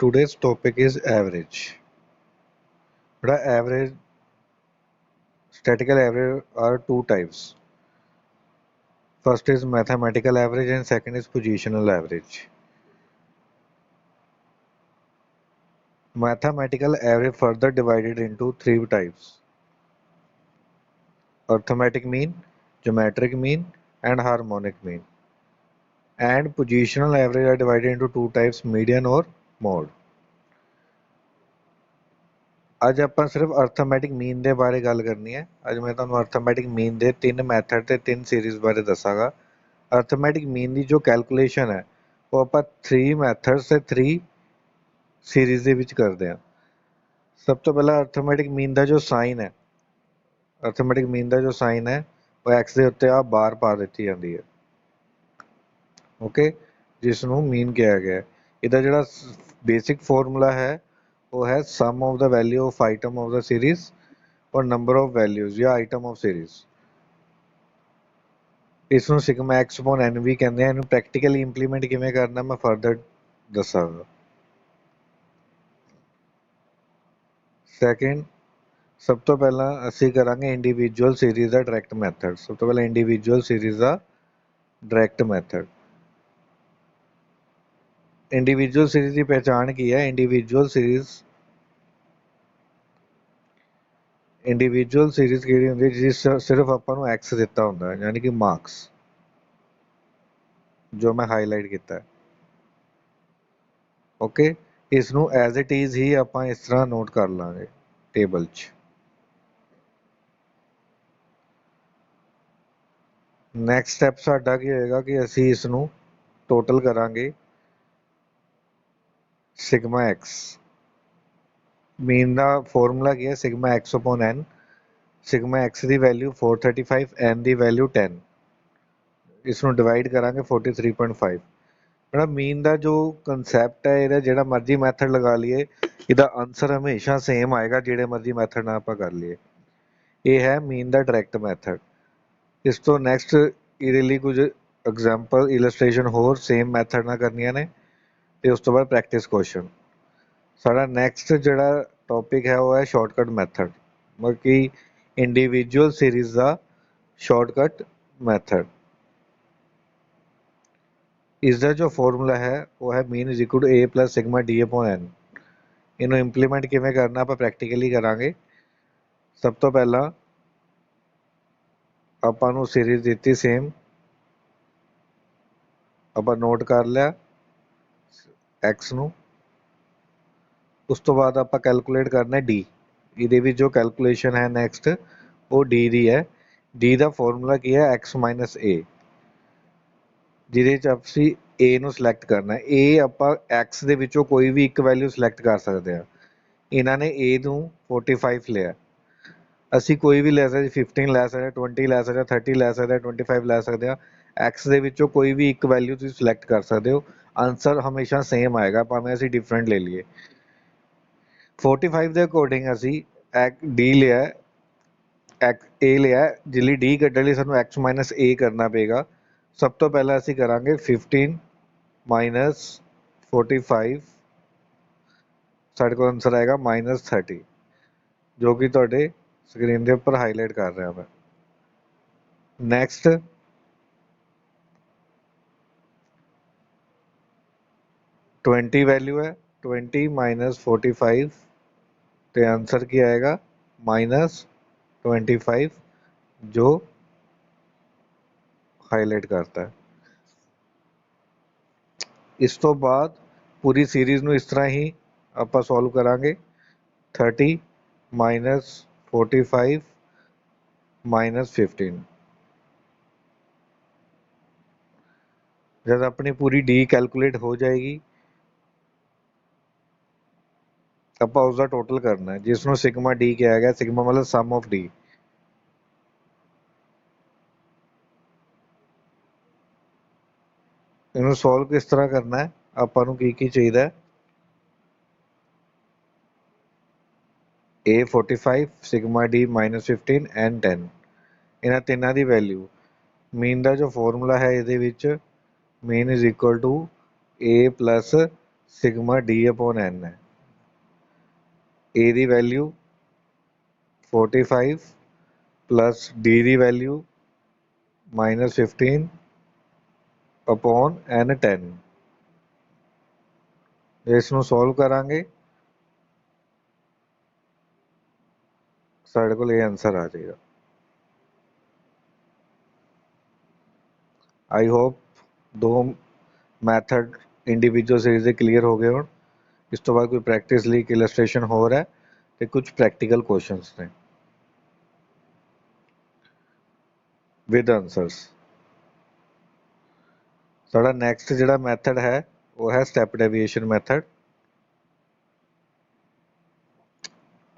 Today's topic is average. The average, statistical average are two types. First is mathematical average and second is positional average. Mathematical average further divided into three types: arithmetic mean, geometric mean, and harmonic mean. And positional average are divided into two types: median or mode. ਅੱਜ ਆਪਾਂ ਸਿਰਫ arithmetic ਮੀਨ ਦੇ ਬਾਰੇ ਗੱਲ ਕਰਨੀ ਹੈ। ਅੱਜ ਮੈਂ ਤੁਹਾਨੂੰ ਅਰਥਮੈਟਿਕ ਮੀਨ ਦੇ ਤਿੰਨ ਮੈਥਡ ਤੇ ਤਿੰਨ ਸੀਰੀਜ਼ ਬਾਰੇ ਦੱਸਾਂਗਾ। ਅਰਥਮੈਟਿਕ ਮੀਨ ਦੀ ਜੋ ਕੈਲਕੂਲੇਸ਼ਨ ਹੈ ਉਹ ਆਪਾਂ 3 ਮੈਥਡਸ ਤੇ 3 ਸੀਰੀਜ਼ ਦੇ ਵਿੱਚ ਕਰਦੇ ਹਾਂ। ਸਭ ਤੋਂ ਪਹਿਲਾਂ ਅਰਥਮੈਟਿਕ ਮੀਨ ਦਾ ਜੋ ਸਾਈਨ ਹੈ ਉਹ ਐਕਸ ਦੇ ਉੱਤੇ ਆ ਬਾਰ ਪਾ ਦਿੱਤੀ ਜਾਂਦੀ ਹੈ, ਓਕੇ, ਜਿਸ ਨੂੰ ਮੀਨ ਕਿਹਾ ਗਿਆ ਹੈ। ਇਹਦਾ ਜਿਹੜਾ ਬੇਸਿਕ ਫਾਰਮੂਲਾ ਹੈ ਉਹ ਹੈ sum of the value of item of the series ਔਰ ਨੰਬਰ ਆਫ ਵੈਲਿਊਜ਼ ਜਾਂ ਆਈਟਮ ਆਫ ਸੀਰੀਜ਼। ਇਸ ਨੂੰ ਸਿਗਮਾ ਐਕਸ ਅਪੋਨ ਐਨ ਵੀ ਕਹਿੰਦੇ ਆ। ਇਹਨੂੰ ਪ੍ਰੈਕਟੀਕਲੀ ਇੰਪਲੀਮੈਂਟ ਕਿਵੇਂ ਕਰਨਾ ਮੈਂ ਫਰਦਰ ਦੱਸਾਂਗਾ। ਸੈਕਿੰਡ, ਸਭ ਤੋਂ ਪਹਿਲਾਂ ਅਸੀਂ ਕਰਾਂਗੇ ਇੰਡੀਵਿਜੂਅਲ ਸੀਰੀਜ਼ ਦਾ ਡਾਇਰੈਕਟ ਮੈਥਡ। ਸਭ ਤੋਂ ਪਹਿਲਾਂ ਇੰਡੀਵਿਜੂਅਲ ਸੀਰੀਜ਼ ਦਾ ਡਾਇਰੈਕਟ ਮੈਥਡ। ਇੰਡੀਵਿਜੂਅਲ ਸੀਰੀਜ਼ ਦੀ ਪਹਿਚਾਣ ਕੀ ਹੈ? ਇੰਡੀਵਿਜੂਅਲ ਸੀਰੀਜ਼ ਕਿਹੜੀ ਹੁੰਦੀ ਹੈ ਜਿਸ ਸਿਰਫ ਆਪਾਂ ਨੂੰ ਐਕਸ ਦਿੱਤਾ ਹੁੰਦਾ ਹੈ, ਯਾਨੀ ਕਿ ਮਾਰਕਸ, ਜੋ ਮੈਂ ਹਾਈਲਾਈਟ ਕੀਤਾ ਹੈ, ਓਕੇ। ਇਸ ਨੂੰ ਐਜ਼ ਇਟ ਇਜ਼ ਹੀ ਆਪਾਂ ਇਸ ਤਰ੍ਹਾਂ ਨੋਟ ਕਰ ਲਾਂਗੇ ਟੇਬਲ 'ਚ। ਨੈਕਸਟ ਸਟੈਪ ਸਾਡਾ ਕੀ ਹੋਏਗਾ ਕਿ ਅਸੀਂ ਇਸ ਨੂੰ ਟੋਟਲ ਕਰਾਂਗੇ ਸਿਗਮਾ ਐਕਸ। ਮੀਨ ਦਾ ਫਾਰਮੂਲਾ ਕੀ ਹੈ? ਸਿਗਮਾ ਐਕਸ ਅਪੋਨ ਐਨ। ਸਿਗਮਾ ਐਕਸ ਦੀ ਵੈਲਿਊ 435, ਐਨ ਦੀ ਵੈਲਿਊ 10। ਇਸ ਨੂੰ ਡਿਵਾਈਡ ਕਰਾਂਗੇ 43.5। ਜਿਹੜਾ ਮੀਨ ਦਾ ਜੋ ਕੰਸੈਪਟ ਹੈ, ਇਹਦਾ ਜਿਹੜਾ ਮਰਜ਼ੀ ਮੈਥਡ ਲਗਾ ਲਈਏ, ਇਹਦਾ ਆਨਸਰ ਹਮੇਸ਼ਾ ਸੇਮ ਆਏਗਾ ਜਿਹੜੇ ਮਰਜ਼ੀ ਮੈਥਡ ਨਾਲ ਆਪਾਂ ਕਰ ਲਈਏ। ਇਹ ਹੈ ਮੀਨ ਦਾ ਡਾਇਰੈਕਟ ਮੈਥਡ। ਇਸ ਤੋਂ ਨੈਕਸਟ ਇਹਦੇ ਲਈ ਕੁਝ ਐਗਜ਼ਾਮਪਲ ਇਲਸਟ੍ਰੇਸ਼ਨ ਹੋਰ ਸੇਮ ਮੈਥਡ ਨਾਲ ਕਰਨੀਆਂ ਨੇ ਤੇ ਉਸ ਤੋਂ ਬਾਅਦ ਪ੍ਰੈਕਟਿਸ ਕੁਐਸਚਨ। ਸਾਡਾ ਨੈਕਸਟ ਜਿਹੜਾ ਟੌਪਿਕ ਹੈ ਉਹ ਹੈ ਸ਼ਾਰਟਕਟ ਮੈਥਡ, ਮਤਲਬ ਕਿ ਇੰਡੀਵਿਜੂਅਲ ਸੀਰੀਜ਼ ਦਾ ਸ਼ਾਰਟਕਟ ਮੈਥਡ। ਇਸਦਾ ਜੋ ਫਾਰਮੂਲਾ ਹੈ ਉਹ ਹੈ mean is equal to a plus sigma d upon n। ਇਹਨੂੰ ਇੰਪਲੀਮੈਂਟ ਕਿਵੇਂ ਕਰਨਾ ਆਪਾਂ ਪ੍ਰੈਕਟੀਕਲੀ ਕਰਾਂਗੇ। ਸਭ ਤੋਂ ਪਹਿਲਾਂ ਆਪਾਂ ਨੂੰ ਸੀਰੀਜ਼ ਦਿੱਤੀ ਸੇਮ, ਆਪਾਂ ਨੋਟ ਕਰ ਲਿਆ x ਨੂੰ। ਉਸ ਤੋਂ ਬਾਅਦ ਆਪਾਂ ਕੈਲਕੂਲੇਟ ਕਰਨਾ d। ਇਹਦੇ ਵਿੱਚ ਜੋ ਕੈਲਕੂਲੇਸ਼ਨ ਹੈ ਨੈਕਸਟ ਉਹ d ਦੀ ਹੈ। d ਦਾ ਫਾਰਮੂਲਾ ਕੀ ਹੈ? x ਮਾਈਨਸ a, ਜਿਹਦੇ 'ਚ ਅਸੀਂ a ਨੂੰ ਸਿਲੈਕਟ ਕਰਨਾ। a ਆਪਾਂ x ਦੇ ਵਿੱਚੋਂ ਕੋਈ ਵੀ ਇੱਕ ਵੈਲਿਊ ਸਿਲੈਕਟ ਕਰ ਸਕਦੇ ਹਾਂ। ਇਹਨਾਂ ਨੇ a ਨੂੰ 45 ਲਿਆ, ਅਸੀਂ ਕੋਈ ਵੀ ਲੈ ਸਕਦੇ, 15 ਲੈ ਸਕਦੇ, 20 ਲੈ ਸਕਦੇ, 30 ਲੈ ਸਕਦੇ, 25 ਲੈ ਸਕਦੇ ਹਾਂ। x ਦੇ ਵਿੱਚੋਂ ਕੋਈ ਵੀ ਇੱਕ ਵੈਲਿਊ ਤੁਸੀਂ ਸਿਲੈਕਟ ਕਰ ਸਕਦੇ ਹੋ, ਆਨਸਰ ਹਮੇਸ਼ਾ ਸੇਮ ਆਏਗਾ ਭਾਵੇਂ ਅਸੀਂ ਡਿਫਰੈਂਟ ਲੈ ਲਈਏ। 45 ਦੇ ਅਕੋਰਡਿੰਗ ਅਸੀਂ d ਲਿਆ, a ਲਿਆ, ਜਿਸ ਲਈ d ਕੱਢਣ ਲਈ ਸਾਨੂੰ x ਮਾਈਨਸ a ਕਰਨਾ ਪਏਗਾ। ਸਭ ਤੋਂ ਪਹਿਲਾਂ ਅਸੀਂ ਕਰਾਂਗੇ 15 ਮਾਈਨਸ 45, ਸਾਡੇ ਕੋਲ ਆਨਸਰ ਆਏਗਾ -30, ਜੋ ਕਿ ਤੁਹਾਡੇ ਸਕਰੀਨ ਦੇ ਉੱਪਰ ਹਾਈਲਾਈਟ ਕਰ ਰਿਹਾ ਮੈਂ। ਨੈਕਸਟ 20 ਵੈਲਿਊ ਹੈ, 20 ਮਾਈਨਸ 45 ਤੇ ਆਨਸਰ ਕੀ ਆਏਗਾ? -25, ਜੋ ਹਾਈਲਾਈਟ ਕਰਤਾ ਹੈ। ਇਸ ਤੋਂ ਬਾਅਦ ਪੂਰੀ ਸੀਰੀਜ਼ ਨੂੰ ਇਸ ਤਰ੍ਹਾਂ ਹੀ ਆਪਾਂ ਸੋਲਵ ਕਰਾਂਗੇ। 30 ਮਾਈਨਸ 45 ਮਾਈਨਸ 15। ਜਦ ਆਪਣੀ ਪੂਰੀ ਡੀ ਕੈਲਕੂਲੇਟ ਹੋ ਜਾਏਗੀ ਆਪਾਂ ਉਸਦਾ ਟੋਟਲ ਕਰਨਾ ਹੈ, ਜਿਸ ਨੂੰ ਸਿਗਮਾ ਡੀ ਕਿਹਾ ਗਿਆ। ਸਿਗਮਾ ਮਤਲਬ ਸਮ ਆਫ ਡੀ। ਇਹਨੂੰ ਸੋਲਵ ਕਿਸ ਤਰ੍ਹਾਂ ਕਰਨਾ ਹੈ? ਆਪਾਂ ਨੂੰ ਕੀ ਚਾਹੀਦਾ ਹੈ? a 45, ਸਿਗਮਾ ਡੀ -15 ਐਂਡ 10, ਇਹਨਾਂ ਤਿੰਨਾਂ ਦੀ ਵੈਲਿਊ। ਮੀਨ ਦਾ ਜੋ ਫਾਰਮੂਲਾ ਹੈ ਇਹਦੇ ਵਿੱਚ mean is equal to a plus sigma D upon N है। A the value 45 plus D the value -15 upon N 10। इसनों सॉल्व करांगे साढ़े को ये आंसर आ जाएगा। आई होप दो मैथड इंडिविजुअल सीरीज ਦੇ क्लीयर हो गए होण। इस तो बाद कोई प्रैक्टिस ਲਈ इलस्ट्रेशन हो रहा है ਤੇ कुछ प्रैक्टिकल क्वेश्चंस ने विद आंसर्स। साडा नैक्सट जिहड़ा मैथड है वो है स्टैप डेविएशन मैथड।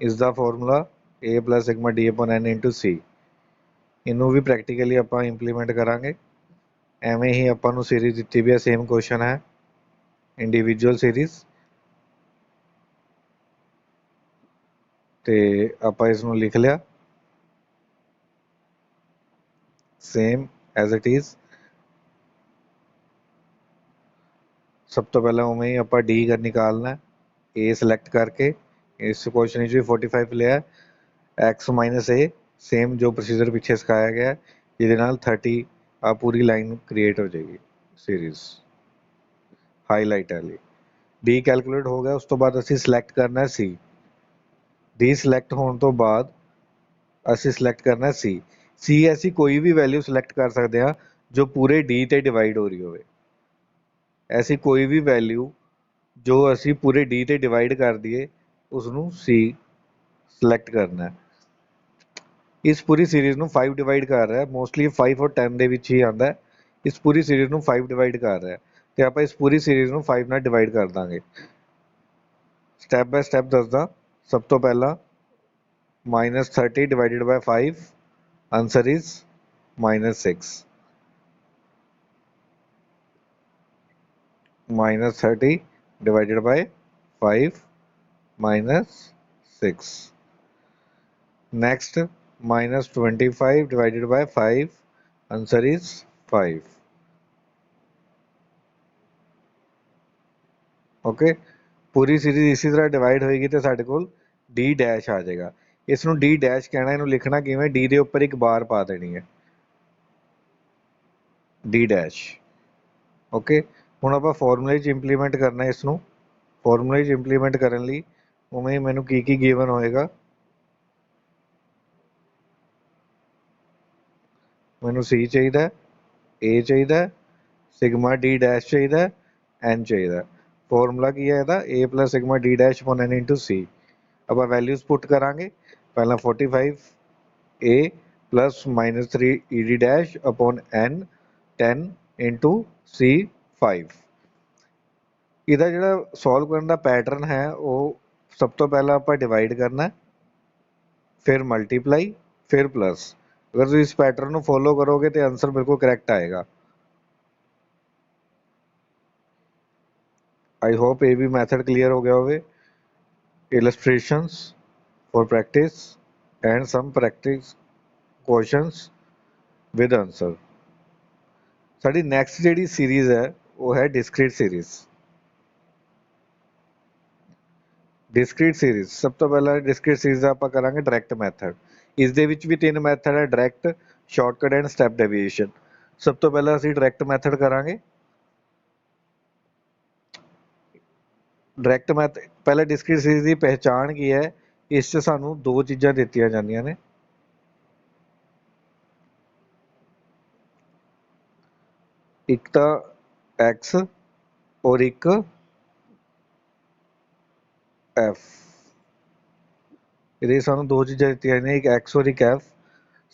इसका formula A plus sigma D upon N into C. इनू भी प्रैक्टिकली आप इंप्लीमेंट करांगे। एवें ही आपां नूं सीरीज दित्ती भी है, सेम क्वेश्चन है इंडिविजुअल सीरीज ते आपां इसनूं लिख लिया सेम एज इट इज। सब तो पहले उमें ही आप डी कर निकालना है, ए सिलेक्ट करके। इस क्वेश्चन भी 45 लिया, एक्स माइनस ए सेम जो प्रोसीजर पीछे सिखाया गया है, जिहदे नाल 30 आ पूरी लाइन क्रिएट हो जाएगी सीरीज हाईलाइट वाली। डी कैलकुलेट हो गया, उस तो बाद असीं सिलेक्ट करना है सी। डी सिलेक्ट होने तो बाद असीं सिलेक्ट करना है सी। सी ऐसी कोई भी वैल्यू सिलेक्ट कर सकते हैं जो पूरे डी ते डिवाइड हो रही हो। ऐसी कोई भी वैल्यू जो असी पूरे डी ते डिवाइड कर दिए उसनू सी सिलेक्ट करना है। इस पूरी सीरीज ਨੂੰ 5 डिवाइड कर रहा है, मोस्टली 5 और 10 ਦੇ ਵਿੱਚ ਹੀ ਆਂਦਾ ਹੈ। इस पूरी सीरीज ਨੂੰ 5 डिवाइड कर रहा है ਤੇ ਆਪਾਂ इस पूरी सीरीज ਨੂੰ 5 ਨਾਲ डिवाइड कर ਦਾਂਗੇ। स्टैप बाय स्टैप दसदा। सब तो पहला -30 divided by 5 answer is -6। -30 divided by 5 -6। Next -25 divided by 5 answer is 5। Okay पूरी सीरीज इसी तरह डिवाइड होएगी तो साढ़े कोल डी डैश आ जाएगा। इसनों डी डैश कहना, इनू लिखना किवें, डी के उपर एक बार पा देनी है डी डैश। ओके हुण आपां फॉर्मूले च इंप्लीमेंट करना है इसनों। फॉर्मूले च इंप्लीमेंट करन लई उवें मैनू की गिवन होएगा, मैनू सी चाहिए, ए चाहिए, सिग्मा डी डैश चाहिए, एन चाहिए। फॉर्मूला की है ਇਹਦਾ A plus sigma D dash upon N into C. अब वैल्यूज पुट करांगे। पहला 45 ए प्लस -3 ई D dash upon N 10 into C 5। ਇਹਦਾ ਜਿਹੜਾ सॉल्व करने का पैटर्न है वो सब तो पहला आप डिवाइड करना, फिर मल्टीप्लाई, फिर प्लस। अगर तुम इस पैटर्न को फॉलो करोगे तो आंसर बिल्कुल करैक्ट आएगा। आई होप ये भी मैथड क्लियर हो गया होवे। Illustrations for practice and some practice questions with answer. साडी नैक्सट जिहड़ी सीरीज है वो है डिस्क्रीट सीरीज। डिस्क्रीट सीरीज सब तो पहला डिस्क्रीट सीरीज आप करांगे डायरैक्ट मैथड। इस दे विच भी 3 मैथड है, direct, shortcut and step deviation. सब तो पहला असीं डायरैक्ट मैथड करांगे। डायरैक्ट मैथ पहले डिस्क्रीट सीरीज की पहचान की है, इस सानू दो चीज़ां दित्तियां जांदियां ने, एक तो एक्स और एक एफ। ये सानू दो चीज़ां दित्तियां ने, एक एक्स और एक एफ।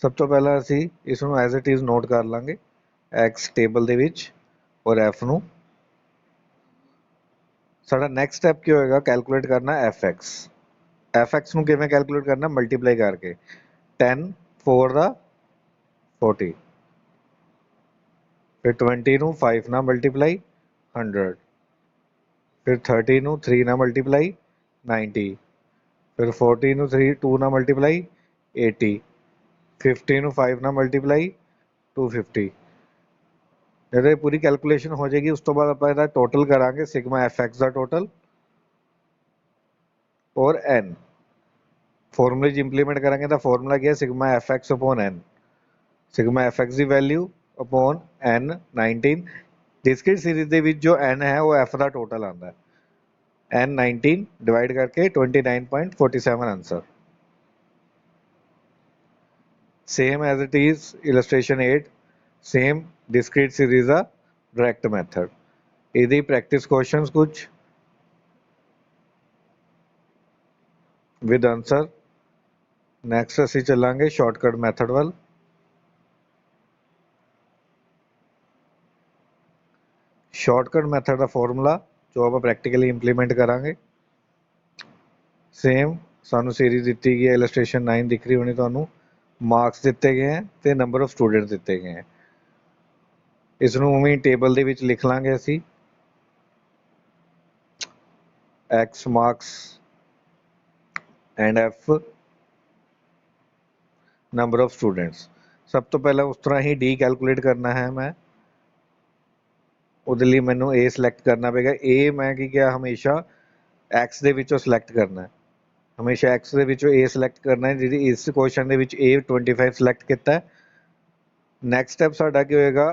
सब तो पहला असी इसनू एज इट इज नोट कर लांगे एक्स टेबल दे विच और एफ नू। साडा नैक्सट स्टैप क्या होएगा, कैलकुलेट करना एफ एक्स। एफ एक्स नू किवें कैलकुलेट करना, मल्टीप्लाई करके 10 4 दा 40, फिर 20 नू 5 ना मल्टीप्लाई 100, फिर 30 नू 3 ना मल्टीप्लाई 90, फिर 40 नू 2 ना मल्टीप्लाई 80, 50 नू 5 ना मल्टीप्लाई 250, ਜਦੋਂ ਇਹ ਪੂਰੀ ਕੈਲਕੂਲੇਸ਼ਨ ਹੋ ਜਾਏਗੀ ਉਸ ਤੋਂ ਬਾਅਦ ਆਪਾਂ ਇਹਦਾ ਟੋਟਲ ਕਰਾਂਗੇ ਸਿਗਮਾ ਐਫ ਐਕਸ ਦਾ ਟੋਟਲ और n ਫਾਰਮੂਲੇ 'ਚ ਇੰਪਲੀਮੈਂਟ ਕਰਾਂਗੇ ਤਾਂ ਫਾਰਮੂਲਾ ਕੀ ਹੈ sigma F X upon n sigma F X ਦੀ value upon n 19 discrete series ਦੇ ਵਿੱਚ ਜੋ n ਹੈ ਉਹ f ਦਾ ਟੋਟਲ ਆਉਂਦਾ ਹੈ n 19 ਡਿਵਾਈਡ ਕਰਕੇ 29.47 ਆंसर same as it is illustration 8 same discrete series the direct method ਇਹਦੀ practice questions ਕੁਝ with answer next ਅਸੀਂ ਚੱਲਾਂਗੇ shortcut method ਵੱਲ shortcut method ਦਾ formula ਜੋ ਆਪਾਂ practically implement ਕਰਾਂਗੇ same ਸਾਨੂੰ series ਦਿੱਤੀ ਗਈ ਹੈ illustration 9 ਦਿਖ ਰਹੀ ਹੋਣੀ ਤੁਹਾਨੂੰ ਮਾਰਕਸ ਦਿੱਤੇ ਗਏ ਹੈ ਤੇ ਨੰਬਰ ਆਫ ਸਟੂਡੈਂਟਸ ਦਿੱਤੇ ਗਏ ਹੈ ਇਸ ਨੂੰ ਉਵੇਂ ਟੇਬਲ ਦੇ ਵਿੱਚ ਲਿਖ ਲਾਂਗੇ ਅਸੀਂ x marks and f number of students ਸਭ ਤੋਂ ਪਹਿਲਾਂ ਉਸ ਤਰ੍ਹਾਂ ਹੀ d ਕੈਲਕੂਲੇਟ ਕਰਨਾ ਹੈ ਮੈਂ ਉਹਦੇ ਲਈ ਮੈਨੂੰ a ਸਿਲੈਕਟ ਕਰਨਾ ਪਏਗਾ a ਮੈਂ ਕੀ ਕਿਹਾ ਹਮੇਸ਼ਾ x ਦੇ ਵਿੱਚੋਂ ਸਿਲੈਕਟ ਕਰਨਾ ਹੈ ਹਮੇਸ਼ਾ x ਦੇ ਵਿੱਚੋਂ a ਸਿਲੈਕਟ ਕਰਨਾ ਹੈ ਜਿਹਦੀ ਇਸ ਕੁਐਸਚਨ ਦੇ ਵਿੱਚ a 25 ਸਿਲੈਕਟ ਕੀਤਾ ਹੈ ਨੈਕਸਟ ਸਟੈਪ ਸਾਡਾ ਕੀ ਹੋਏਗਾ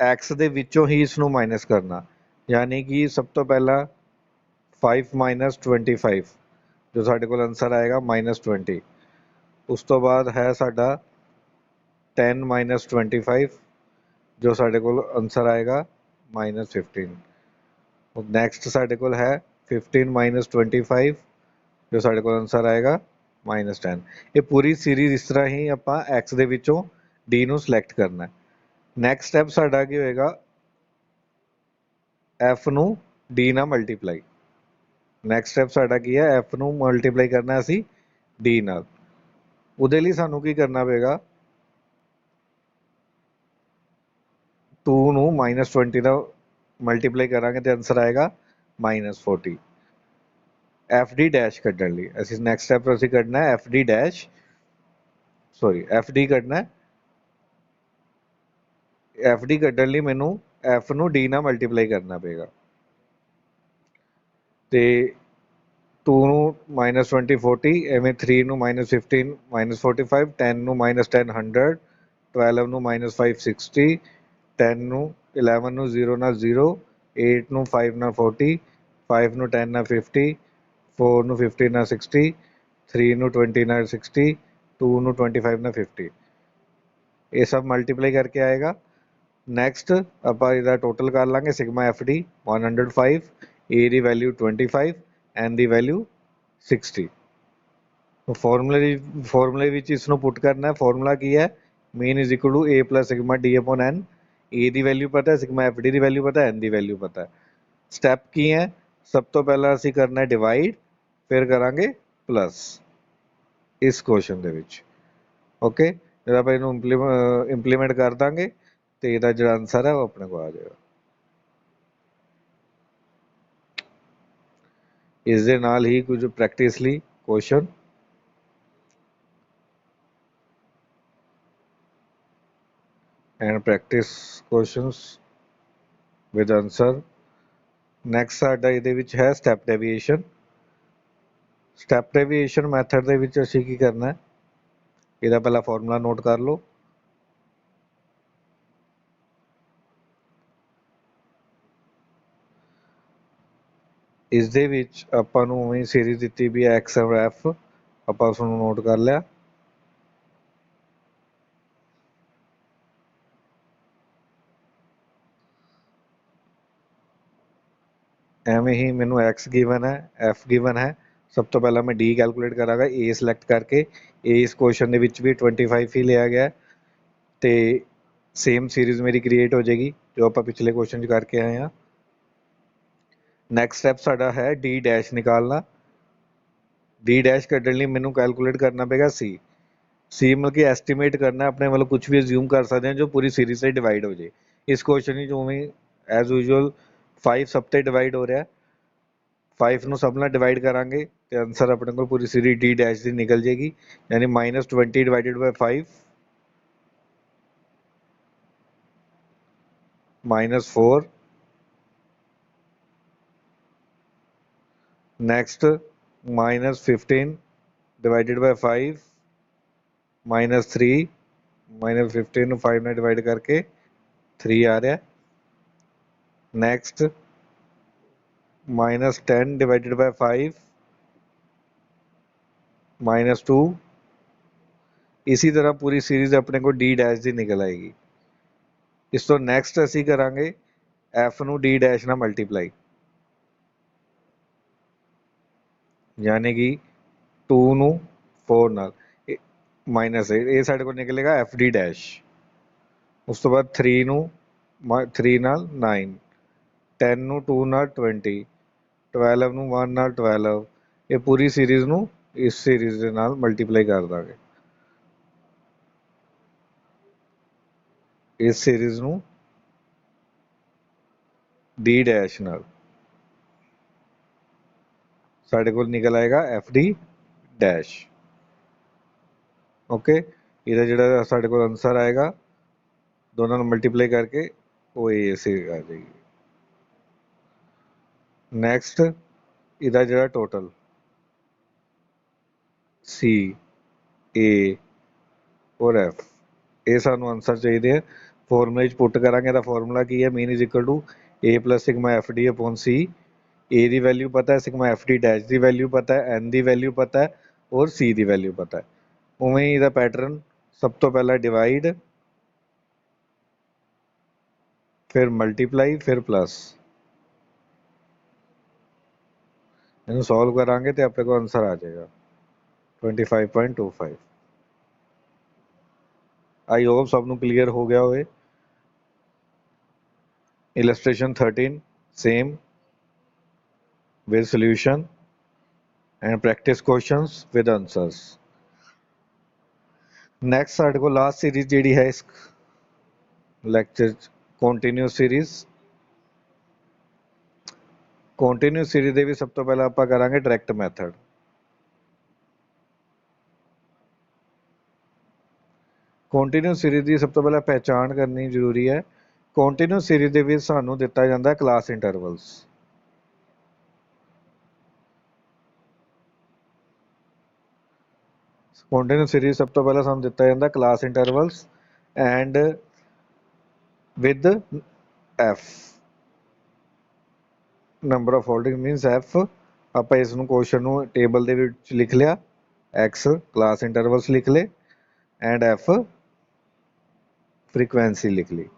x ਦੇ ਵਿੱਚੋਂ ਹੀ ਇਸ ਨੂੰ ਮਾਈਨਸ ਕਰਨਾ ਯਾਨੀ ਕਿ ਸਭ ਤੋਂ ਪਹਿਲਾਂ 5 ਮਾਈਨਸ 25 ਜੋ ਸਾਡੇ ਕੋਲ ਆਨਸਰ ਆਏਗਾ -20 ਉਸ ਤੋਂ ਬਾਅਦ ਹੈ ਸਾਡਾ 10 ਮਾਈਨਸ 25 ਜੋ ਸਾਡੇ ਕੋਲ ਆਨਸਰ ਆਏਗਾ -15 ਨੈਕਸਟ ਸਾਡੇ ਕੋਲ ਹੈ 15 ਮਾਈਨਸ 25 ਜੋ ਸਾਡੇ ਕੋਲ ਆਨਸਰ ਆਏਗਾ -10 ਇਹ ਪੂਰੀ ਸੀਰੀਜ਼ ਇਸ ਤਰ੍ਹਾਂ ਹੀ ਆਪਾਂ x ਦੇ ਵਿੱਚੋਂ d ਨੂੰ ਸਿਲੈਕਟ ਕਰਨਾ ਹੈ ਨੈਕਸਟ ਸਟੈਪ ਸਾਡਾ ਕੀ ਹੋਏਗਾ f ਨੂੰ d ਨਾਲ ਮਲਟੀਪਲਾਈ ਨੈਕਸਟ ਸਟੈਪ ਸਾਡਾ ਕੀ ਹੈ f ਨੂੰ ਮਲਟੀਪਲਾਈ ਕਰਨਾ ਅਸੀਂ d ਨਾਲ ਉਹਦੇ ਲਈ ਸਾਨੂੰ ਕੀ ਕਰਨਾ ਪਏਗਾ 2 ਨੂੰ -20 ਦਾ ਮਲਟੀਪਲਾਈ ਕਰਾਂਗੇ ਤੇ ਆਨਸਰ ਆਏਗਾ -40 ਐਫ ਡੀ ਡੈਸ਼ ਕੱਢਣ ਲਈ ਅਸੀਂ ਨੈਕਸਟ ਸਟੈਪ ਅਸੀਂ ਕੱਢਣਾ ਹੈ F D dash sorry F D ਕੱਢਣਾ ਹੈ ਐਫ ਡੀ ਕੱਢਣ ਲਈ ਮੈਨੂੰ ਐਫ ਨੂੰ ਡੀ ਨਾਲ ਮਲਟੀਪਲਾਈ ਕਰਨਾ ਪਏਗਾ ਤੇ 2 ਨੂੰ -20 40 ਐਵੇਂ 3 ਨੂੰ -15 -45 10 ਨੂੰ -10 100 12 ਨੂੰ -5 60 10 ਨੂੰ 11 ਨੂੰ 0 ਨਾਲ 0 8 ਨੂੰ 5 ਨਾਲ 40 5 ਨੂੰ 10 ਨਾਲ 50 4 ਨੂੰ 15 ਨਾਲ 60 3 ਨੂੰ 20 ਨਾਲ 60 2 ਨੂੰ 25 ਨਾਲ 50 ਇਹ ਸਭ ਮਲਟੀਪਲਾਈ ਕਰਕੇ ਆਏਗਾ ਨੈਕਸਟ ਆਪਾਂ ਇਹਦਾ ਟੋਟਲ ਕਰ ਲਾਂਗੇ ਸਿਗਮਾ ਐਫ ਡੀ 105 ਏ ਦੀ ਵੈਲਿਊ 25 ਐਨ ਦੀ ਵੈਲਿਊ 60 ਫਾਰਮੂਲੇ ਵਿੱਚ ਇਸ ਨੂੰ ਪੁੱਟ ਕਰਨਾ ਹੈ ਫਾਰਮੂਲਾ ਕੀ ਹੈ mean is equal to a plus sigma d upon n a ਦੀ ਵੈਲਿਊ ਪਤਾ ਹੈ ਸਿਗਮਾ ਐਫ ਡੀ ਦੀ ਵੈਲਿਊ ਪਤਾ ਹੈ n ਦੀ ਵੈਲਿਊ ਪਤਾ ਹੈ ਸਟੈਪ ਕੀ ਹੈ ਸਭ ਤੋਂ ਪਹਿਲਾਂ ਅਸੀਂ ਕਰਨਾ ਹੈ ਡਿਵਾਈਡ ਫਿਰ ਕਰਾਂਗੇ ਪਲੱਸ ਇਸ ਕੁਐਸਚਨ ਦੇ ਵਿੱਚ ਓਕੇ ਜਦੋਂ ਆਪਾਂ ਇਹਨੂੰ ਇੰਪਲੀਮੈਂਟ ਕਰ ਦਾਂਗੇ ਤੇ ਇਹਦਾ ਜਿਹੜਾ ਆਨਸਰ ਹੈ ਉਹ ਆਪਣੇ ਕੋਲ ਆ ਜਾਏਗਾ ਇਸ ਦੇ ਨਾਲ ਹੀ ਕੁਝ ਪ੍ਰੈਕਟਿਸ ਲਈ question and practice questions with answer next ਸਾਡਾ ਇਹਦੇ ਵਿੱਚ ਹੈ step deviation step deviation method ਦੇ ਵਿੱਚ ਅਸੀਂ ਕੀ ਕਰਨਾ ਹੈ ਇਹਦਾ ਪਹਿਲਾ ਫਾਰਮੂਲਾ ਨੋਟ ਕਰ ਲਓ ਇਸ ਦੇ ਵਿੱਚ ਆਪਾਂ ਨੂੰ ਉਵੇਂ ਸੀਰੀਜ਼ ਦਿੱਤੀ ਵੀ ਹੈ x ਔਰ f ਆਪਾਂ ਉਸ ਨੂੰ ਨੋਟ ਕਰ ਲਿਆ ਐਵੇਂ ਹੀ ਮੈਨੂੰ x ਗਿਵਨ ਹੈ f ਗਿਵਨ ਹੈ ਸਭ ਤੋਂ ਪਹਿਲਾਂ ਮੈਂ d ਕੈਲਕੂਲੇਟ ਕਰਾਂਗਾ a ਸਿਲੈਕਟ ਕਰਕੇ a ਇਸ ਕੁਐਸਚਨ ਦੇ ਵਿੱਚ ਵੀ 25 ਹੀ ਲਿਆ ਗਿਆ ਤੇ ਸੇਮ ਸੀਰੀਜ਼ ਮੇਰੀ ਕ੍ਰੀਏਟ ਹੋ ਜਾਏਗੀ ਜੋ ਆਪਾਂ ਪਿਛਲੇ ਕੁਐਸਚਨ 'ਚ ਕਰਕੇ ਆਏ ਹਾਂ ਨੈਕਸਟ ਸਟੈਪ ਸਾਡਾ ਹੈ d ਡੈਸ਼ ਨਿਕਾਲਣਾ d ਡੈਸ਼ ਕੱਢਣ ਲਈ ਮੈਨੂੰ ਕੈਲਕੂਲੇਟ ਕਰਨਾ ਪਏਗਾ c c ਮਤਲਬ ਕਿ ਐਸਟੀਮੇਟ ਕਰਨਾ ਆਪਣੇ ਵੱਲੋਂ ਕੁਝ ਵੀ ਅਸਿਊਮ ਕਰ ਸਕਦੇ ਹਾਂ ਜੋ ਪੂਰੀ ਸੀਰੀਜ਼ ਤੇ ਡਿਵਾਈਡ ਹੋ ਜਾਏ ਇਸ ਕੁਐਸਚਨ ਵਿੱਚ ਉਵੇਂ ਐਜ਼ ਯੂਜੂਅਲ 5 ਸਭ ਤੇ ਡਿਵਾਈਡ ਹੋ ਰਿਹਾ 5 ਨੂੰ ਸਭ ਨਾਲ ਡਿਵਾਈਡ ਕਰਾਂਗੇ ਤੇ ਆਨਸਰ ਆਪਣੇ ਕੋਲ ਪੂਰੀ ਸੀਰੀਜ਼ d ਡੈਸ਼ ਦੀ ਨਿਕਲ ਜਾਏਗੀ ਯਾਨੀ -20 divided by 5 -4, next -15 divided by 5, -3, -15 ਨੂੰ 5 ਨਾਲ ਡਿਵਾਈਡ ਕਰਕੇ 3 ਆ ਰਿਹਾ। Next -10 divided by 5, -2। इसी तरह पूरी सीरीज अपने को डी डैश ਦੀ ਨਿਕਲ ਆਏਗੀ। ਇਸ ਤੋਂ ਨੈਕਸਟ ਅਸੀਂ ਕਰਾਂਗੇ f ਨੂੰ d ਡੈਸ਼ ਨਾਲ ਮਲਟੀਪਲਾਈ, ਯਾਨੀ ਕਿ 2 ਨੂੰ 4 ਨਾਲ -8, ਇਹ ਸਾਡੇ ਕੋਲ ਨਿਕਲੇਗਾ ਐਫ ਡੀ ਡੈਸ਼। ਉਸ ਤੋਂ ਬਾਅਦ 3 ਨੂੰ 3 ਨਾਲ 9, 10 ਨੂੰ 2 ਨਾਲ 20, 12 ਨੂੰ 1 ਨਾਲ 12। ਇਹ ਪੂਰੀ ਸੀਰੀਜ਼ ਨੂੰ ਇਸ ਸੀਰੀਜ਼ ਦੇ ਨਾਲ ਮਲਟੀਪਲਾਈ ਕਰ ਦਾਂਗੇ। ਇਸ ਸੀਰੀਜ਼ ਨੂੰ ਡੀ ਡੈਸ਼ ਨਾਲ ਸਾਡੇ ਕੋਲ ਨਿਕਲ ਆਏਗਾ ਐਫ ਡੀ ਡੈਸ਼। ਓਕੇ, ਇਹਦਾ ਜਿਹੜਾ ਸਾਡੇ ਕੋਲ ਆਨਸਰ ਆਏਗਾ ਦੋਨਾਂ ਨੂੰ ਮਲਟੀਪਲਾਈ ਕਰਕੇ ਉਹ ਇਹ ਸੀ ਆ ਜਾਏਗੀ। ਨੈਕਸਟ ਇਹਦਾ ਜਿਹੜਾ ਟੋਟਲ C, A ਔਰ F, ਇਹ ਸਾਨੂੰ ਆਨਸਰ ਚਾਹੀਦੇ ਆ। ਫਾਰਮੂਲੇ 'ਚ ਪੁੱਟ ਕਰਾਂਗੇ। ਇਹਦਾ ਫਾਰਮੂਲਾ ਕੀ ਹੈ? Mean is equal to A plus sigma F D upon C। A ਦੀ ਵੈਲਿਊ ਪਤਾ ਹੈ, ਸਿਗਮਾ ਐਫ ਡੀ ਡੈਸ਼ ਦੀ ਵੈਲਿਊ ਪਤਾ ਹੈ, N ਦੀ ਵੈਲਿਊ ਪਤਾ ਹੈ ਔਰ C ਦੀ ਵੈਲਿਊ ਪਤਾ ਹੈ। ਉਵੇਂ ਹੀ ਇਹਦਾ ਪੈਟਰਨ, ਸਭ ਤੋਂ ਪਹਿਲਾਂ ਡਿਵਾਈਡ, ਫਿਰ ਮਲਟੀਪਲਾਈ, ਫਿਰ ਪਲੱਸ। ਇਹਨੂੰ ਸੋਲਵ ਕਰਾਂਗੇ ਤੇ ਆਪਣੇ ਕੋਲ ਆਨਸਰ ਆ ਜਾਏਗਾ 25.25। आई होप सब ਨੂੰ क्लियर हो गया होए। illustration 13 same with solution and practice questions with answers। next ਸਾਡੇ ਕੋਲ ਲਾਸਟ ਸੀਰੀਜ਼ ਜਿਹੜੀ ਹੈ ਇਸ ਲੈਕਚਰ 'ਚ ਕੰਟੀਨਿਊਸ ਸੀਰੀਜ਼। ਕੰਟੀਨਿਊਸ ਸੀਰੀਜ਼ ਦੇ ਵੀ ਸਭ ਤੋਂ ਪਹਿਲਾਂ ਆਪਾਂ ਕਰਾਂਗੇ ਡਾਇਰੈਕਟ ਮੈਥਡ। ਕੰਟੀਨਿਊਸ ਸੀਰੀਜ਼ ਦੀ ਸਭ ਤੋਂ ਪਹਿਲਾਂ ਪਹਿਚਾਣ ਕਰਨੀ ਜ਼ਰੂਰੀ ਹੈ। ਕੰਟੀਨਿਊਸ ਸੀਰੀਜ਼ ਦੇ ਵਿੱਚ ਸਾਨੂੰ ਦਿੱਤਾ ਜਾਂਦਾ ਕਲਾਸ ਇੰਟਰਵਲਸ। ਕੰਟੀਨਿਊਸ ਸੀਰੀਜ਼ ਸਭ ਤੋਂ ਪਹਿਲਾਂ ਸਾਨੂੰ ਦਿੱਤਾ ਜਾਂਦਾ class intervals and with F, number of folding means F. ਆਪਾਂ ਇਸ ਨੂੰ ਕੁਐਸਚਨ ਨੂੰ ਟੇਬਲ ਦੇ ਵਿੱਚ ਲਿਖ ਲਿਆ, ਐਕਸ ਕਲਾਸ ਇੰਟਰਵਲਸ ਲਿਖ ਲਏ ਐਂਡ ਐਫ ਫ੍ਰੀਕੁਐਂਸੀ ਲਿਖ ਲਈ,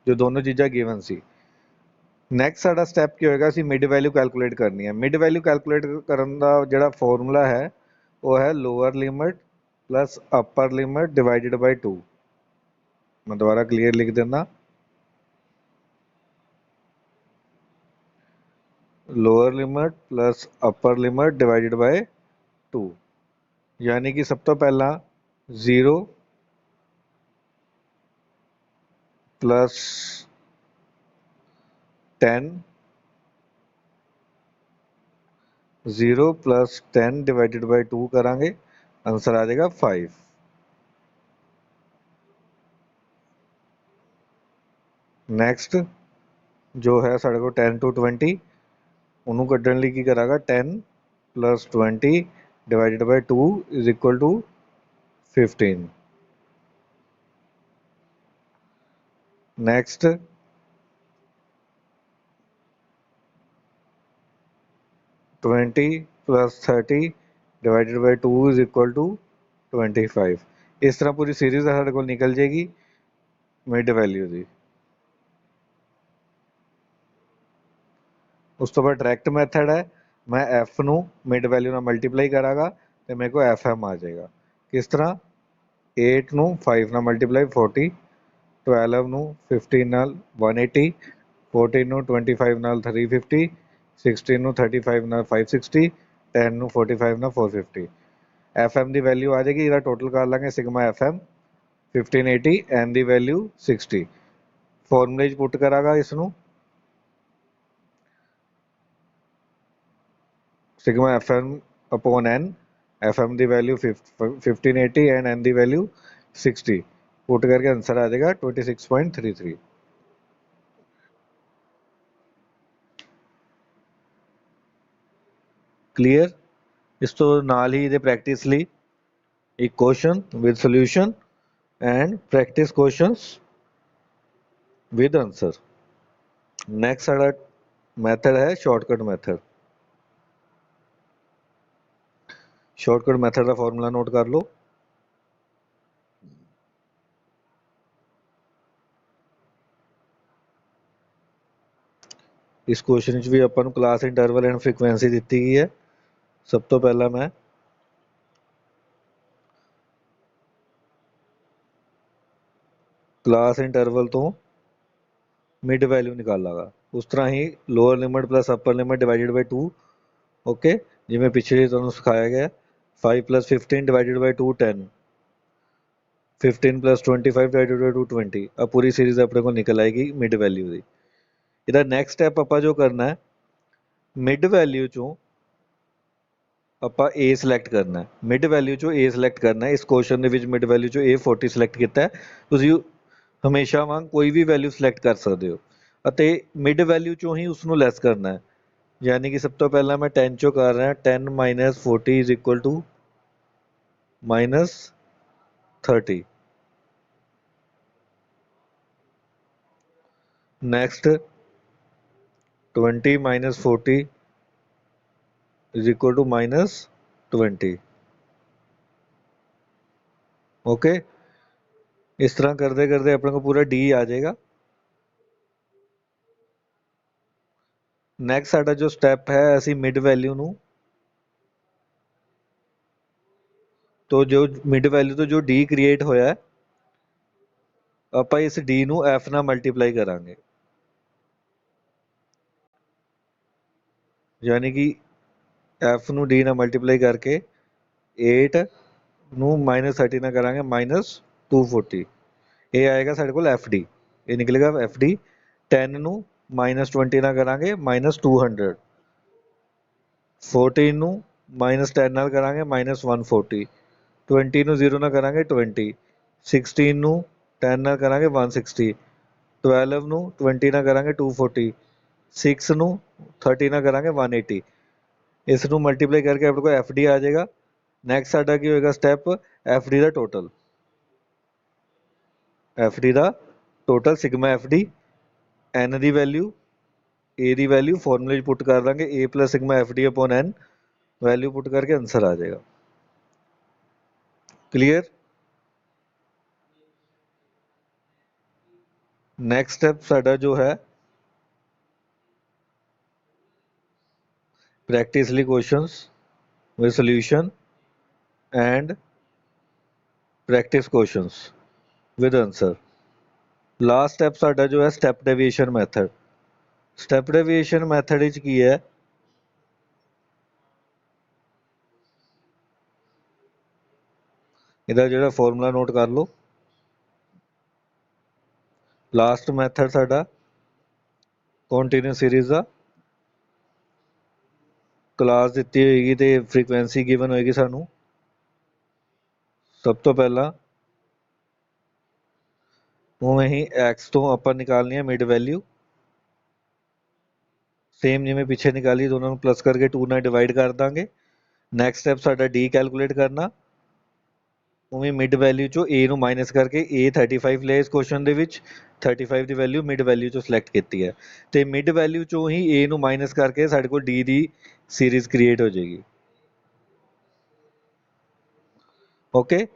ਜੋ ਦੋਨੋਂ ਚੀਜ਼ਾਂ ਗਿਵਨ ਸੀ। ਨੈਕਸਟ ਸਾਡਾ ਸਟੈਪ ਕੀ ਹੋਏਗਾ? ਅਸੀਂ ਮਿਡ ਵੈਲਿਊ ਕੈਲਕੂਲੇਟ ਕਰਨੀ ਹੈ। ਮਿਡ ਵੈਲਿਊ ਕੈਲਕੂਲੇਟ ਕਰਨ ਦਾ ਜਿਹੜਾ ਫਾਰਮੂਲਾ ਹੈ ਉਹ ਹੈ lower limit plus upper limit divided by 2। मैं दोबारा क्लियर लिख देना, lower limit plus upper limit divided by 2। यानी कि सब तो पहला 0 प्लस 10, 0 प्लस 10 डिवाइडेड बाय 2 करांगे, आंसर आ जाएगा 5। नैक्सट जो है साढ़े को 10 to 20 उन्होंने कढ़ने लिए की करागा 10 plus 20 divided by 2 is equal to 15। Next 20 plus 30 divided by 2 is equal to 25। इस तरह पूरी सीरीज साढ़े को निकल जाएगी मिड वैल्यू की। उस तो बाद डायरैक्ट मैथड है, मैं एफ नू मिड वैल्यू ना मल्टीप्लाई करागा तो मेरे को एफ एम आ जाएगा। किस तरह? 8 नू 5 ना मल्टीप्लाई 40, 12 नू 15 नाल 180, 14 नू 25 नाल 350, 16 नू 35 नाल 560, 10 नू 45 नाल 450। एफ एम की वैल्यू आ जाएगी, इहदा टोटल कर लांगे सिग्मा एफ एम 1580, एन की वैल्यू 60। फॉर्मूले च पुट करागा इसनू, sigma F M upon N, F M की वैल्यू 1580 एंड एन की वैल्यू 60, पुट करके आंसर आ जाएगा 26.33। ਕਲੀਅਰ। ਇਸ ਤੋਂ ਨਾਲ ਹੀ ਇਹਦੇ ਪ੍ਰੈਕਟਿਸ ਲਈ ਇੱਕ question with solution and practice questions with answer. Next ਸਾਡਾ ਮੈਥਡ ਹੈ ਸ਼ਾਰਟਕਟ ਮੈਥਡ। ਸ਼ਾਰਟਕਟ ਮੈਥਡ ਦਾ ਫਾਰਮੂਲਾ ਨੋਟ ਕਰ ਲਓ। ਇਸ ਕੁਐਸਚਨ ਵਿੱਚ ਵੀ ਆਪਾਂ ਨੂੰ ਕਲਾਸ ਇੰਟਰਵਲ ਐਂਡ ਫ੍ਰੀਕੁਐਂਸੀ ਦਿੱਤੀ ਗਈ ਹੈ। ਸਭ ਤੋਂ ਪਹਿਲਾਂ ਮੈਂ ਕਲਾਸ ਇੰਟਰਵਲ ਤੋਂ ਮਿਡ ਵੈਲਿਊ ਨਿਕਾਲਾਂਗਾ। ਉਸ ਤਰ੍ਹਾਂ ਹੀ lower limit plus upper limit divided by 2, okay, ਜਿਵੇਂ ਪਿਛਲੇ ਤੁਹਾਨੂੰ ਸਿਖਾਇਆ ਗਿਆ। 5 + 15 ਡਿਵਾਈਡਡ ਬਾਈ 2 10, 15 + 25 ਡਿਵਾਈਡਡ ਬਾਈ 2 20। ਆ ਪੂਰੀ ਸੀਰੀਜ਼ ਆਪਣੇ ਕੋਲ ਨਿਕਲ ਆਏਗੀ ਮਿਡ ਵੈਲਿਊ ਦੀ। ਇਹਦਾ ਨੈਕਸਟ ਸਟੈਪ ਆਪਾਂ ਜੋ ਕਰਨਾ ਹੈ, ਮਿਡ ਵੈਲਿਊ ਚੋਂ ਆਪਾਂ A ਸਿਲੈਕਟ ਕਰਨਾ। ਮਿਡ ਵੈਲਿਊ ਚੋਂ A ਸਿਲੈਕਟ ਕਰਨਾ। ਇਸ ਕੁਐਸਚਨ ਦੇ ਵਿੱਚ ਮਿਡ ਵੈਲਿਊ ਚੋਂ A 40 ਸਿਲੈਕਟ ਕੀਤਾ। ਤੁਸੀਂ ਹਮੇਸ਼ਾ ਵਾਂਗ ਕੋਈ ਵੀ ਵੈਲਿਊ ਸਿਲੈਕਟ ਕਰ ਸਕਦੇ ਹੋ ਅਤੇ ਮਿਡ ਵੈਲਿਊ ਚੋਂ ਹੀ ਉਸਨੂੰ ਲੈਸ ਕਰਨਾ ਹੈ। ਯਾਨੀ ਕਿ ਸਭ ਤੋਂ ਪਹਿਲਾਂ ਮੈਂ 10 ਚੋਂ ਕਰ ਰਿਹਾ। 10 - 40 = -30। नेक्स्ट 20 - 40 = -20। ओके, इस तरह करते करते अपने को पूरा D आ जाएगा। ਨੈਕਸਟ ਸਾਡਾ ਜੋ ਸਟੈਪ ਹੈ, ਅਸੀਂ ਮਿਡ ਵੈਲਿਊ ਨੂੰ ਤੋਂ ਜੋ ਮਿਡ ਵੈਲਿਊ ਤੋਂ ਜੋ D ਕ੍ਰੀਏਟ ਹੋਇਆ, ਆਪਾਂ ਇਸ D ਨੂੰ F ਨਾਲ ਮਲਟੀਪਲਾਈ ਕਰਾਂਗੇ। ਯਾਨੀ ਕਿ F ਨੂੰ D ਨਾਲ ਮਲਟੀਪਲਾਈ ਕਰਕੇ 8 ਨੂੰ -30 ਨਾਲ ਕਰਾਂਗੇ -240। ਇਹ ਆਏਗਾ ਸਾਡੇ ਕੋਲ FD। ਇਹ ਨਿਕਲੇਗਾ FD। 10 ਨੂੰ -20 ਨਾਲ ਕਰਾਂਗੇ -200। 14 ਨੂੰ -10 ਨਾਲ ਕਰਾਂਗੇ -140। 20 ਨੂੰ 0 ਨਾਲ ਕਰਾਂਗੇ 20। 16 ਨੂੰ 10 ਨਾਲ ਕਰਾਂਗੇ 160। 12 ਨੂੰ 20 ਨਾਲ ਕਰਾਂਗੇ 240। 6 ਨੂੰ 30 ਨਾਲ ਕਰਾਂਗੇ 180। ਇਸ ਨੂੰ ਮਲਟੀਪਲਾਈ ਕਰਕੇ ਆਪਣੇ ਕੋਲ FD ਆ ਜਾਏਗਾ। ਨੈਕਸਟ ਸਾਡਾ ਕੀ ਹੋਏਗਾ ਸਟੈਪ, FD ਦਾ ਟੋਟਲ। FD ਦਾ ਟੋਟਲ ਸਿਗਮਾ FD, N ਦੀ ਵੈਲਿਊ, A ਦੀ ਵੈਲਿਊ ਫਾਰਮੂਲੇ 'ਚ ਪੁੱਟ ਕਰ ਦਾਂਗੇ। A + sigma FD / N value put ਕਰਕੇ ਆਂਸਰ ਆ ਜਾਏਗਾ। ਕਲੀਅਰ। ਨੈਕਸਟ ਸਟੈਪ ਸਾਡਾ ਜੋ ਹੈ ਪ੍ਰੈਕਟਿਸ ਲਈ questions with solution and practice questions with answer. Last step ਸਾਡਾ ਜੋ ਹੈ step deviation method. Step deviation method ਵਿੱਚ ਕੀ ਹੈ, ਇਹਦਾ ਜਿਹੜਾ ਫਾਰਮੂਲਾ ਨੋਟ ਕਰ ਲਓ। ਲਾਸਟ ਮੈਥਡ ਸਾਡਾ ਕੰਟੀਨਿਊਸ ਸੀਰੀਜ਼ ਦਾ ਕਲਾਸ ਦਿੱਤੀ ਹੋਏਗੀ ਤੇ ਫ੍ਰੀਕੁਐਂਸੀ ਗਿਵਨ ਹੋਏਗੀ ਸਾਨੂੰ। ਸਭ ਤੋਂ ਪਹਿਲਾਂ ਉਵੇਂ ਹੀ x ਤੋਂ ਆਪਾਂ ਨਿਕਾਲਣੀ ਹੈ ਮਿਡ ਵੈਲਿਊ। ਸੇਮ ਜਿਵੇਂ ਪਿੱਛੇ ਨਿਕਾਲੀ, ਦੋਨਾਂ ਨੂੰ ਪਲੱਸ ਕਰਕੇ 2 ਨਾਲ ਡਿਵਾਈਡ ਕਰ ਦਾਂਗੇ। ਨੈਕਸਟ ਸਟੈਪ ਸਾਡਾ D ਕੈਲਕੂਲੇਟ ਕਰਨਾ। ਉਵੇਂ ਮਿਡ ਵੈਲਿਊ ਚੋਂ A ਨੂੰ ਮਾਈਨਸ ਕਰਕੇ A 35 ਲਿਆ ਇਸ ਕੁਐਸਚਨ ਦੇ ਵਿੱਚ। 35 ਦੀ ਵੈਲਿਊ ਮਿਡ ਵੈਲਿਊ ਚੋਂ ਸਿਲੈਕਟ ਕੀਤੀ ਹੈ ਤੇ ਮਿਡ ਵੈਲਿਊ ਚੋਂ ਹੀ A ਨੂੰ ਮਾਈਨਸ ਕਰਕੇ ਸਾਡੇ ਕੋਲ D ਦੀ ਸੀਰੀਜ਼ ਕ੍ਰੀਏਟ ਹੋ ਜਾਏਗੀ। ਓਕੇ,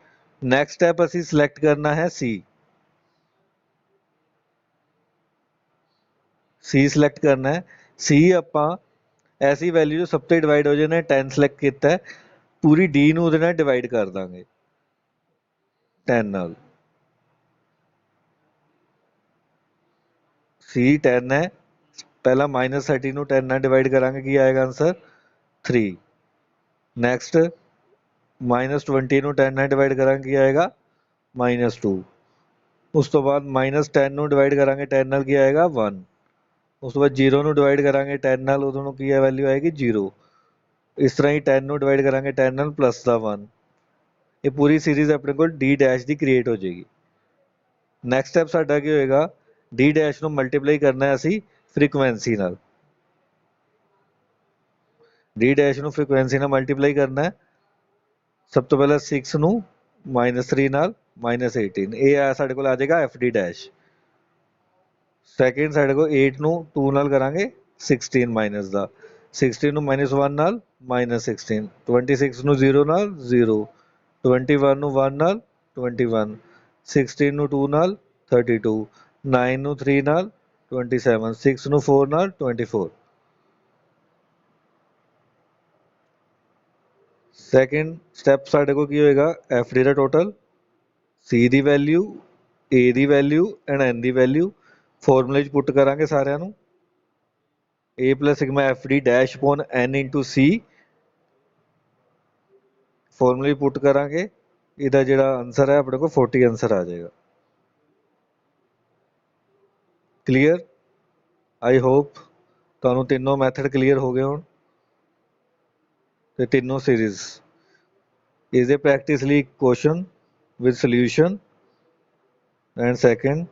ਨੈਕਸਟ ਸਟੈਪ ਅਸੀਂ ਸਿਲੈਕਟ ਕਰਨਾ ਹੈ C। C ਸਿਲੈਕਟ ਕਰਨਾ ਹੈ। C ਆਪਾਂ ਐਸੀ ਵੈਲਿਊ ਜੋ ਸਭ ਤੋਂ ਡਿਵਾਈਡ ਹੋ ਜਾਏ। 10 ਸਿਲੈਕਟ ਕੀਤਾ ਹੈ, ਪੂਰੀ D ਨੂੰ ਉਹਦੇ ਨਾਲ ਡਿਵਾਈਡ ਕਰ ਦਾਂਗੇ 10 ਨਾਲ। C 10 ਹੈ, ਪਹਿਲਾਂ -30 ਨੂੰ 10 ਨਾਲ ਡਿਵਾਈਡ ਕਰਾਂਗੇ, ਕੀ ਆਏਗਾ ਆਂਸਰ 3। ਨੈਕਸਟ -20 ਨੂੰ 10 ਨਾਲ ਡਿਵਾਈਡ ਕਰਾਂਗੇ, ਕੀ ਆਏਗਾ -2। ਉਸ ਤੋਂ ਬਾਅਦ -10 ਨੂੰ ਡਿਵਾਈਡ ਕਰਾਂਗੇ 10 ਨਾਲ, ਕੀ ਆਏਗਾ 1। ਉਸ ਤੋਂ ਬਾਅਦ 0 ਨੂੰ ਡਿਵਾਈਡ ਕਰਾਂਗੇ 10 ਨਾਲ, ਉਦੋਂ ਨੂੰ ਕੀ ਵੈਲਿਊ ਆਏਗੀ 0। ਇਸ ਤਰ੍ਹਾਂ ਹੀ 10 ਨੂੰ ਡਿਵਾਈਡ ਕਰਾਂਗੇ 10 ਨਾਲ ਪਲੱਸ ਦਾ 1। ਇਹ ਪੂਰੀ ਸੀਰੀਜ਼ ਆਪਣੇ ਕੋਲ D' ਦੀ ਕ੍ਰੀਏਟ ਹੋ ਜਾਏਗੀ। ਨੈਕਸਟ ਸਟੈਪ ਸਾਡਾ ਕੀ ਹੋਏਗਾ, D' ਨੂੰ ਮਲਟੀਪਲਾਈ ਕਰਨਾ ਹੈ ਅਸੀਂ ਫ੍ਰੀਕੁਐਂਸੀ ਨਾਲ। डी डैश ਨੂੰ ਫ੍ਰੀਕੁਐਂਸੀ ਨਾਲ ਮਲਟੀਪਲਾਈ ਕਰਨਾ ਹੈ। ਸਭ ਤੋਂ ਪਹਿਲਾਂ 6 ਨੂੰ -3 ਨਾਲ -18, ਇਹ ਆ ਸਾਡੇ ਕੋਲ ਆ ਜਾਏਗਾ ਐਫ ਡੀ ਡੈਸ਼। ਸੈਕਿੰਡ ਸਾਡੇ ਕੋਲ 8 ਨੂੰ 2 ਨਾਲ ਕਰਾਂਗੇ 16 ਮਾਈਨਸ ਦਾ, 16 ਨੂੰ -1 ਨਾਲ -16, 26 ਨੂੰ 0 ਨਾਲ 0, 21 ਨੂੰ 1 ਨਾਲ 21, 16 ਨੂੰ 2 ਨਾਲ 32, 9 ਨੂੰ 3 ਨਾਲ 27, 6 ਨੂੰ 4 ਨਾਲ 24। ਸੈਕਿੰਡ ਸਟੈਪ ਸਾਡੇ ਕੋਲ ਕੀ ਹੋਏਗਾ, ਐਫ ਡੀ ਦਾ ਟੋਟਲ, ਸੀ ਦੀ ਵੈਲਿਊ, ਏ ਦੀ ਵੈਲਿਊ ਐਂਡ ਐਨ ਦੀ ਵੈਲਿਊ ਫਾਰਮੂਲੇ 'ਚ ਪੁੱਟ ਕਰਾਂਗੇ ਸਾਰਿਆਂ ਨੂੰ। A plus sigma F D dash upon N into C ਫਾਰਮੂਲੇ 'ਚ ਪੁੱਟ ਕਰਾਂਗੇ। ਇਹਦਾ ਜਿਹੜਾ ਆਂਸਰ ਹੈ ਆਪਣੇ ਕੋਲ 40 ਆਂਸਰ ਆ ਜਾਏਗਾ। ਕਲੀਅਰ? ਆਈ ਹੋਪ ਤੁਹਾਨੂੰ ਤਿੰਨੋਂ ਮੈਥਡ ਕਲੀਅਰ ਹੋ ਗਏ ਹੋਣ ਤੇ ਤਿੰਨੋਂ ਸੀਰੀਜ਼। ਇਸਦੇ ਪ੍ਰੈਕਟਿਸ ਲਈ question with solution and second,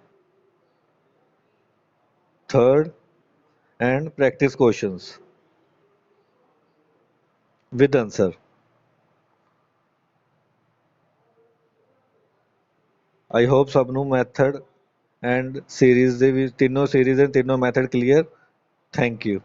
third and practice questions with answer। I hope ਸਭ ਨੂੰ ਮੈਥਡ ਐਂਡ ਸੀਰੀਜ਼ ਦੇ ਵਿੱਚ ਤਿੰਨੋਂ ਸੀਰੀਜ਼ ਦੇ ਤਿੰਨੋਂ ਮੈਥਡ ਕਲੀਅਰ। Thank you.